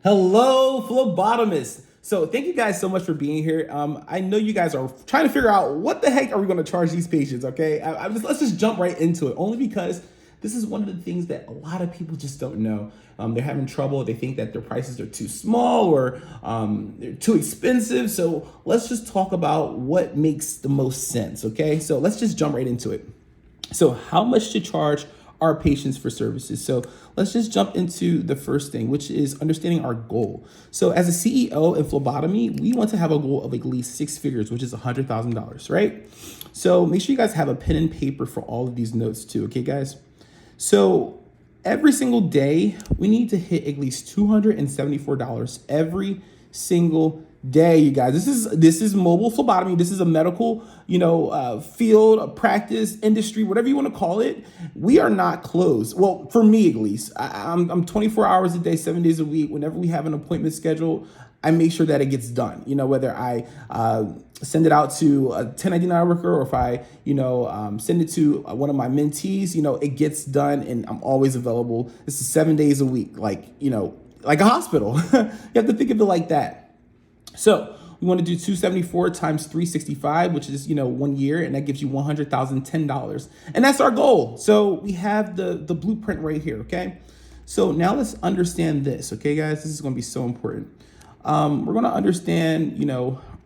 Hello, phlebotomists. So thank you guys so much for being here. I know you guys are trying to figure out what the heck are we going to charge these patients. Okay, let's just jump right into it. Only because this is one of the things that a lot of people just don't know. They're having trouble. They think that their prices are too small or they're too expensive. So let's just talk about what makes the most sense. Okay, so let's just jump right into it. So how much to charge our patients for services? So let's just jump into the first thing, which is understanding our goal. So as a CEO in phlebotomy, we want to have a goal of at least six figures, which is $100,000, right? So make sure you guys have a pen and paper for all of these notes too, okay, guys? So every single day, we need to hit at least $274 every single day, you guys. This is mobile phlebotomy. This is a medical, field, a practice, industry, whatever you want to call it. We are not closed. Well, for me at least, I'm 24 hours a day, 7 days a week. Whenever we have an appointment scheduled, I make sure that it gets done. Whether I send it out to a 1099 worker or if I, send it to one of my mentees, it gets done and I'm always available. This is 7 days a week, like a hospital. You have to think of it like that. So we want to do 274 times 365, which is, 1 year, and that gives you $100,010. And that's our goal. So we have the blueprint right here, okay? So now let's understand this, okay, guys? This is going to be so important. We're going to understand,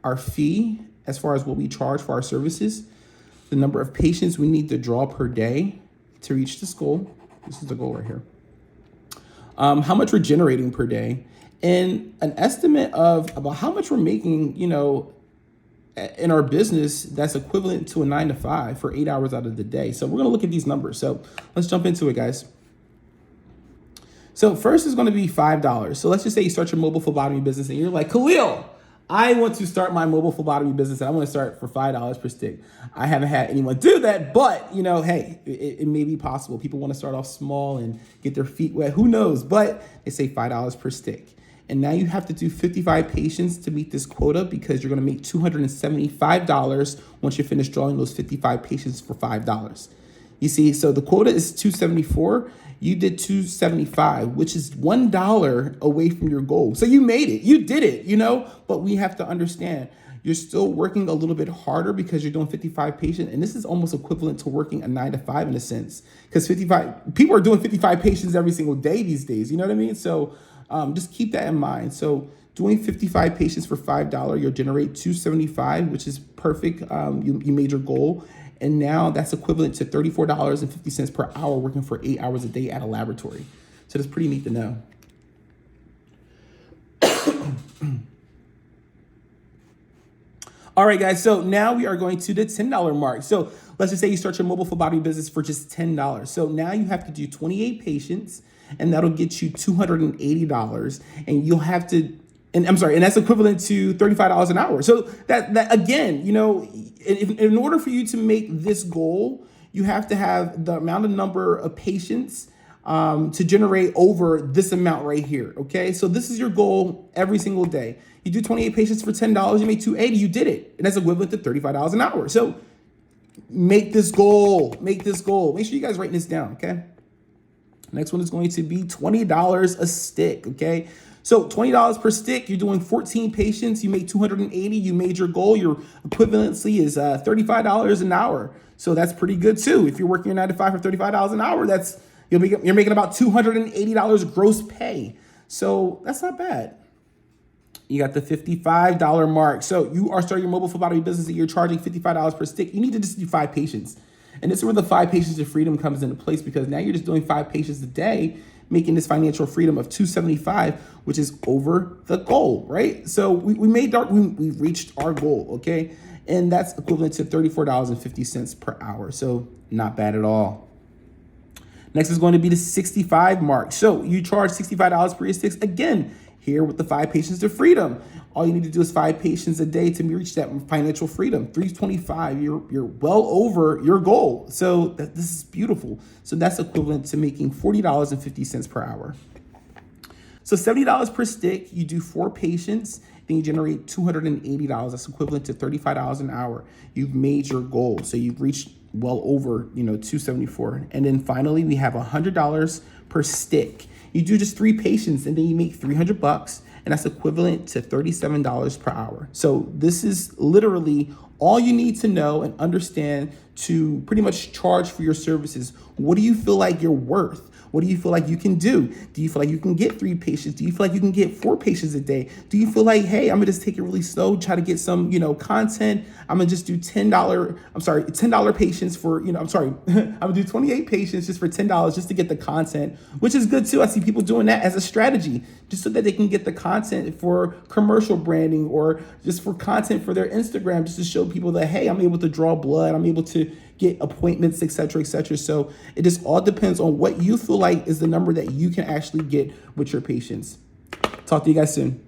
our fee as far as what we charge for our services, the number of patients we need to draw per day to reach this goal. This is the goal right here. How much we're generating per day, and an estimate of about how much we're making, in our business that's equivalent to a 9 to 5 for 8 hours out of the day. So we're going to look at these numbers. So let's jump into it, guys. So first is going to be $5. So let's just say you start your mobile phlebotomy business and you're like, Khalil, I want to start my mobile phlebotomy business and I want to start for $5 per stick. I haven't had anyone do that, but hey, it may be possible. People want to start off small and get their feet wet. Who knows? But they say $5 per stick. And now you have to do 55 patients to meet this quota because you're going to make $275 once you finish drawing those 55 patients for $5. You see, so the quota is 274. You did 275, which is $1 away from your goal. So you made it. You did it, but we have to understand you're still working a little bit harder because you're doing 55 patients. And this is almost equivalent to working a 9 to 5 in a sense, because people are doing 55 patients every single day these days. You know what I mean? So just keep that in mind. So doing 55 patients for $5, you'll generate 275, which is perfect. You made your goal. And now that's equivalent to $34.50 per hour working for 8 hours a day at a laboratory. So that's pretty neat to know. All right, guys. So now we are going to the $10 mark. So let's just say you start your mobile phlebotomy business for just $10. So now you have to do 28 patients, and that'll get you $280. And you'll have to, and that's equivalent to $35 an hour. So that again, in order for you to make this goal, you have to have the number of patients to generate over this amount right here. Okay, so this is your goal every single day. You do 28 patients for $10, you make $280. You did it, and that's equivalent to $35 an hour. So make this goal. Make sure you guys write this down. Okay. Next one is going to be $20 a stick. Okay. So $20 per stick, you're doing 14 patients, you make $280, you made your goal. Your equivalency is $35 an hour. So that's pretty good too. If you're working your 9 to 5 for $35 an hour, you're making about $280 gross pay. So that's not bad. You got the $55 mark. So you are starting your mobile phlebotomy business and you're charging $55 per stick. You need to just do 5 patients. And this is where the 5 patients of freedom comes into place, because now you're just doing 5 patients a day, making this financial freedom of $275, which is over the goal, right? So we reached our goal, okay? And that's equivalent to $34.50 per hour. So not bad at all. Next is going to be the 65 mark. So you charge $65 per your sticks. Again, here with the 5 patients to freedom. All you need to do is 5 patients a day to reach that financial freedom. 325, you're well over your goal. So this is beautiful. So that's equivalent to making $40.50 per hour. So $70 per stick, you do 4 patients, then you generate $280. That's equivalent to $35 an hour. You've made your goal. So you've reached well over, $274. And then finally, we have $100 per stick. You do just 3 patients and then you make $300, and that's equivalent to $37 per hour. So this is literally all you need to know and understand to pretty much charge for your services. What do you feel like you're worth? What do you feel like you can do? Do you feel like you can get 3 patients? Do you feel like you can get 4 patients a day? Do you feel like, hey, I'm gonna just take it really slow, try to get some, content. I'm gonna just do $10 patients for, I'm gonna do 28 patients just for $10 just to get the content, which is good too. I see people doing that as a strategy, just so that they can get the content for commercial branding or just for content for their Instagram, just to show people that, hey, I'm able to draw blood, I'm able to get appointments, et cetera, et cetera. So it just all depends on what you feel like is the number that you can actually get with your patients. Talk to you guys soon.